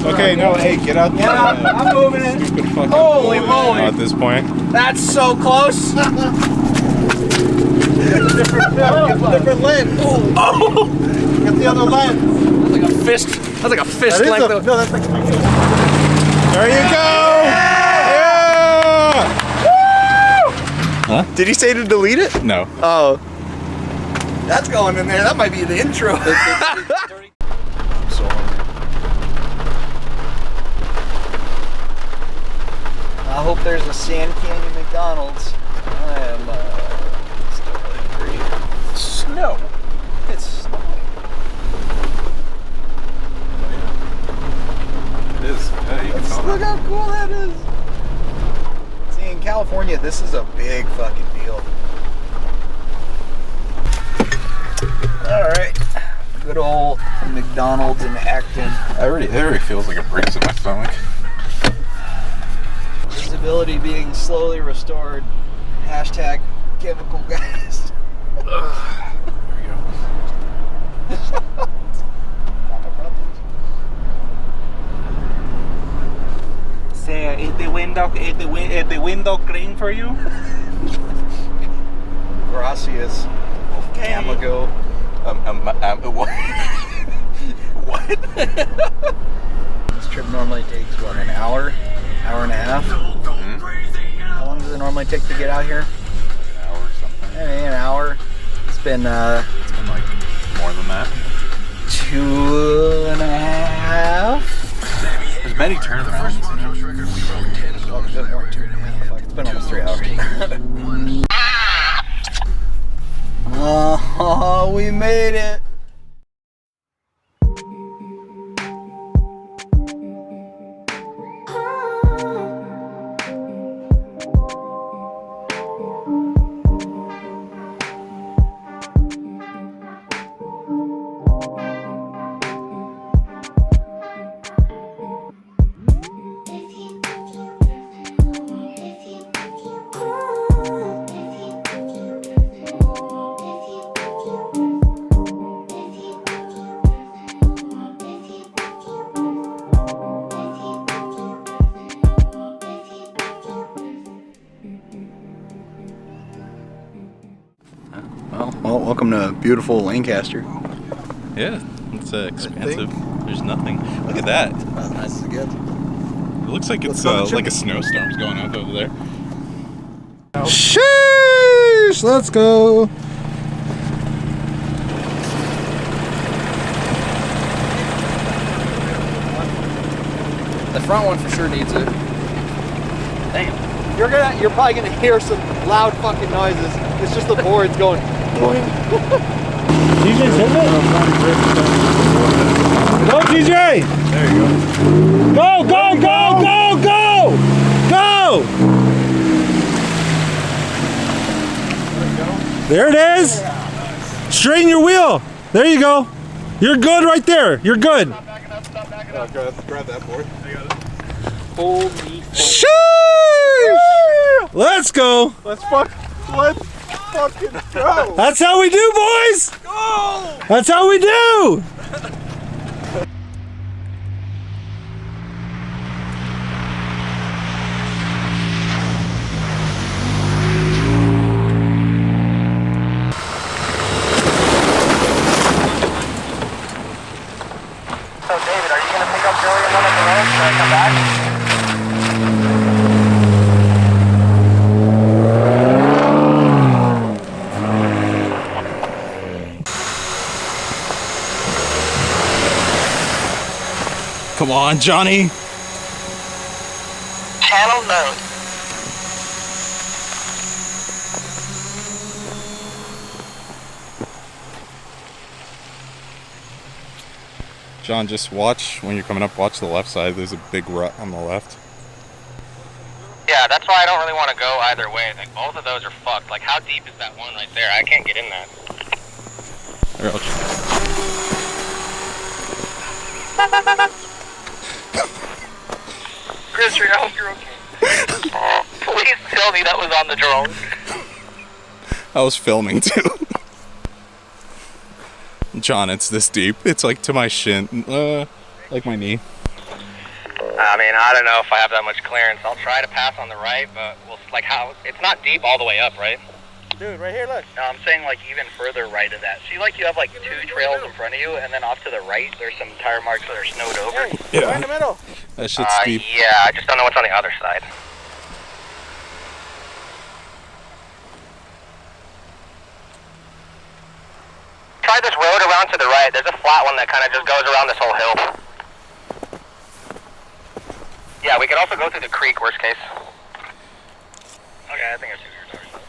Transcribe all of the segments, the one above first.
Okay, no, hey, get out there. Yeah, I'm moving it. Stupid fucking Holy bull moly. at this point. That's so close. different lens. Oh. Get the other lens. That's like a fist. That's like a fist length. No, that's like a fist. There you go. Yeah. Woo! Huh? Did he say to delete it? No. Oh. That's going in there. That might be the intro. I'm so hungry. I hope there's a Sand Canyon McDonald's. I am still really hungry. Snow. It's snowing. It is. Yeah, you can tell Look that. how cool that is. See, in California, this is a big fucking deal. Alright. Good old McDonald's in Acton. It already feels like a breeze in my stomach. Visibility being slowly restored. Hashtag chemical gas. There we go. Say, is the window clean for you? Gracias. Okay. Amigo. What? What? This trip normally takes, what, an hour? Hour and a half? Mm-hmm. How long does it normally take to get out here? An hour or something. Maybe an hour. It's been like more than that. 2.5. There's many turnarounds. Oh, it's more than 2.5. Fuck, it's been almost 3 hours. Oh, we made it. Well, welcome to beautiful Lancaster. Yeah, it's expansive. There's nothing. Look at that. As nice as it gets. It looks like it's like a snowstorm's going up over there. Sheesh! Let's go. The front one for sure needs it. Damn. You're probably gonna hear some loud fucking noises. It's just the boards going. DJ's hitting it? Go, DJ! There you go. Go, go, go, go, go! Go! There it is. Straighten your wheel. There you go. You're good right there. You're good. Stop backing up, stop backing up. Grab that board. I got it. Holy Sheesh! Let's go. Let's fucking go. That's how we do, boys. Go. That's how we do. So David, are you gonna pick up Billy and one of the roads when I come back? Come on, Johnny. Channel node. John, just watch when you're coming up. Watch the left side. There's a big rut on the left. Yeah, that's why I don't really want to go either way. Like, both of those are fucked. Like, how deep is that one right there? I can't get in that. Here, I'll Chris, I hope you're okay. Please tell me that was on the drone. I was filming too. John, it's this deep. It's like to my shin, like my knee. I mean, I don't know if I have that much clearance. I'll try to pass on the right, but we'll, like, how, it's not deep all the way up, right? Dude, right here, look. No, I'm saying, like, even further right of that. See, like, you have, like, 2 trails in front of you, and then off to the right, there's some tire marks that are snowed over. Hey, right in the middle. That shit's steep. Yeah, I just don't know what's on the other side. Try this road around to the right. There's a flat one that kind of just goes around this whole hill. Yeah, we could also go through the creek, worst case. Okay, I think I see what you're talking about.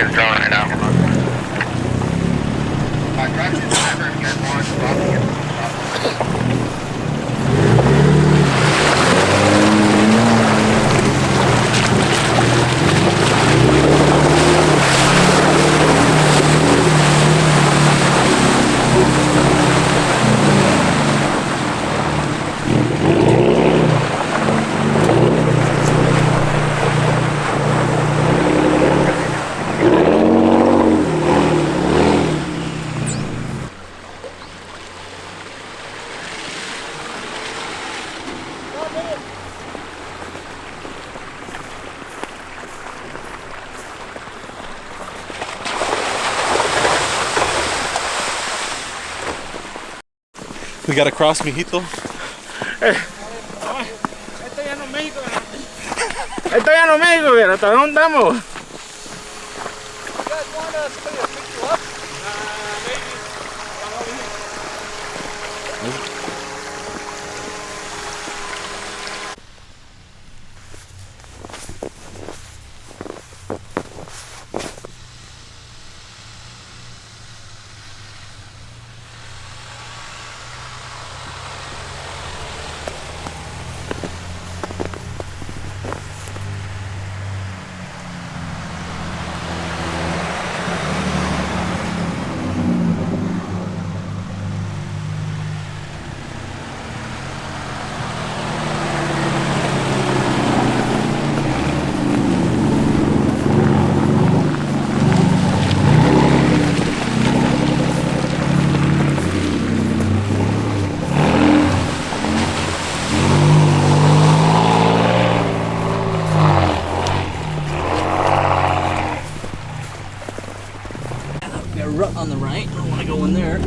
his drone right now. Drive to the driver if you guys want. We gotta cross, mijito. Esto ya no es México, esto ya no es México, pero ¿hasta dónde estamos? You guys want us to pick you up? Got a rut on the right. I don't want to go in there.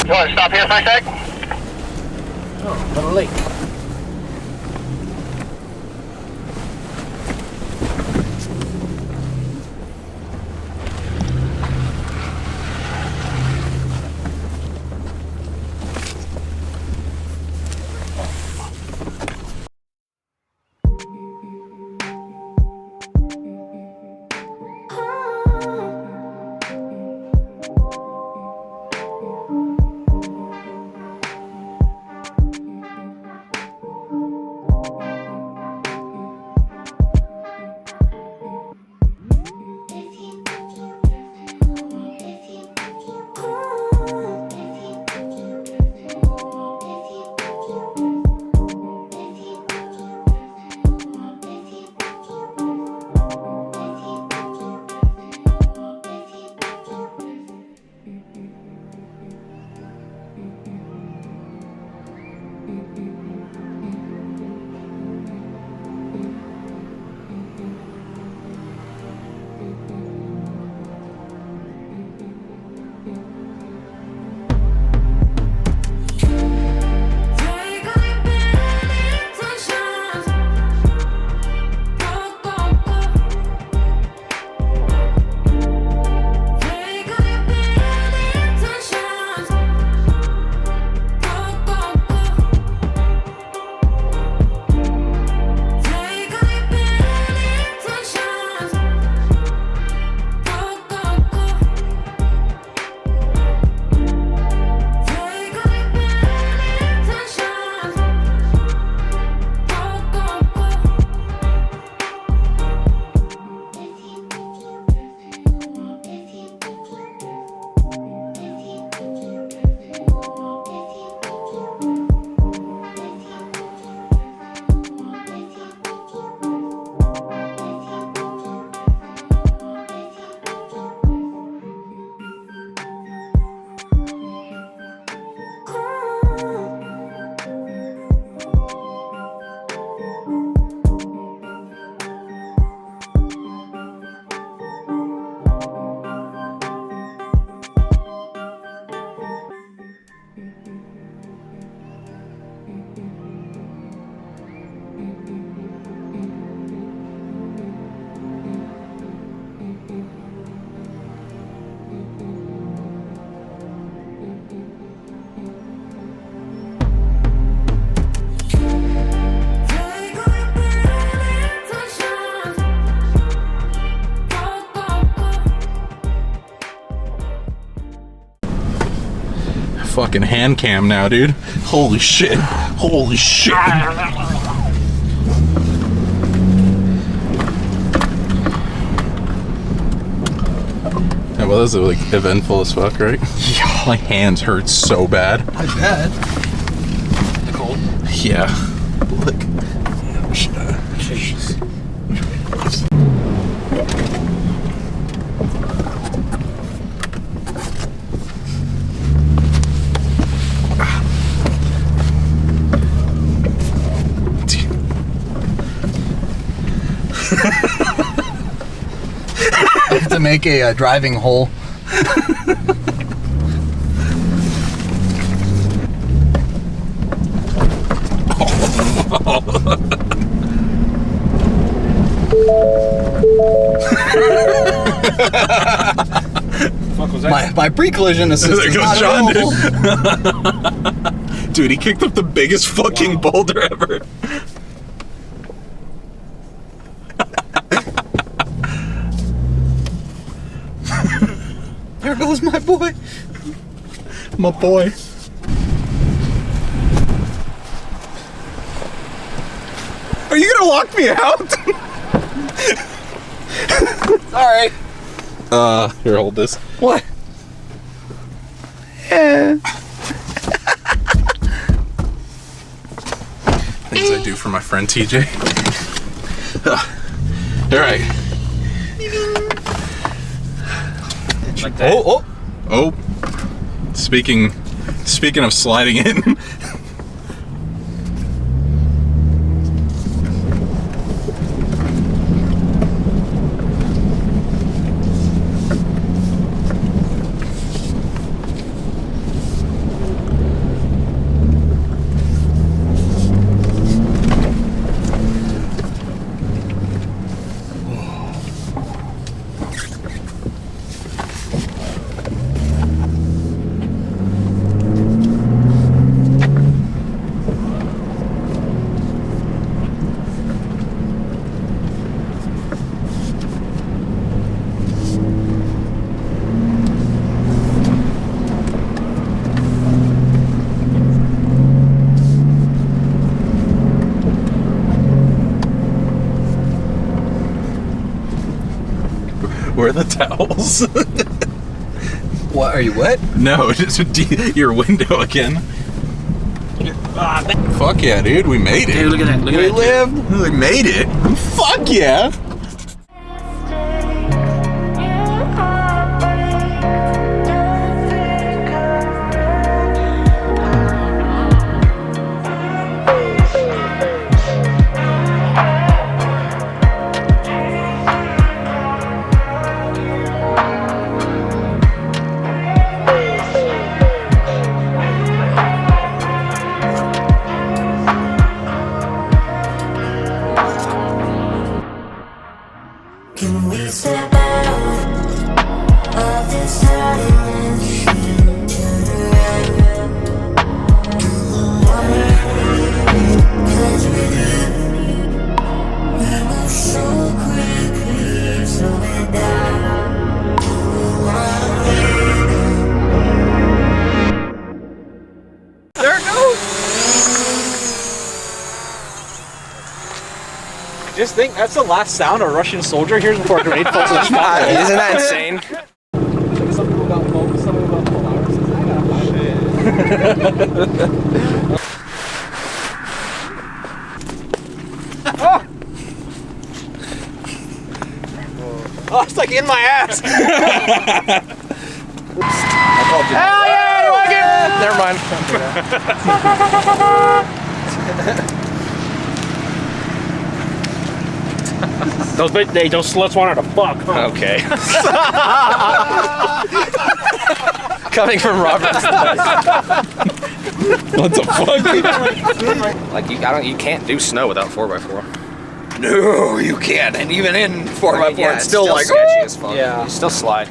You want to stop here for a sec? Oh, but a lake. fucking hand cam now, dude. Holy shit. Holy shit. Yeah, well, this is like eventful as fuck, right? Yeah. My hands hurt so bad. I bet. The cold? Yeah. Look. Jeez. I have to make a driving hole. Fuck was that? My pre-collision assist There is goes not John, available. Dude, he kicked up the biggest fucking boulder ever. There goes my boy. My boy. Are you gonna lock me out? Sorry. Here, hold this. What? Things I do for my friend TJ. Alright. Like that. Oh, Oh. Speaking of sliding in. Where are the towels? what? Are you wet? No, just your window again. Fuck yeah, dude, we made it. Dude, look at that. Look We at that. lived. We made it. Fuck yeah. Can we step out of this silence? Turn around. Cause with you, we move so quickly, slow it down. There it goes. Just think, that's the last sound a Russian soldier hears before a grenade falls in his spot. Isn't that insane? Something about Polaris. I gotta find it. Oh, it's like in my ass. Hell yeah! You like it? Never mind. Those sluts wanted to fuck. Huh? Okay. Coming from Robert. What the fuck? Like you can't do snow without 4x4. No, you can't. And even in 4x4, Yeah, it's still like. sketchy as fuck. Yeah. You still slide.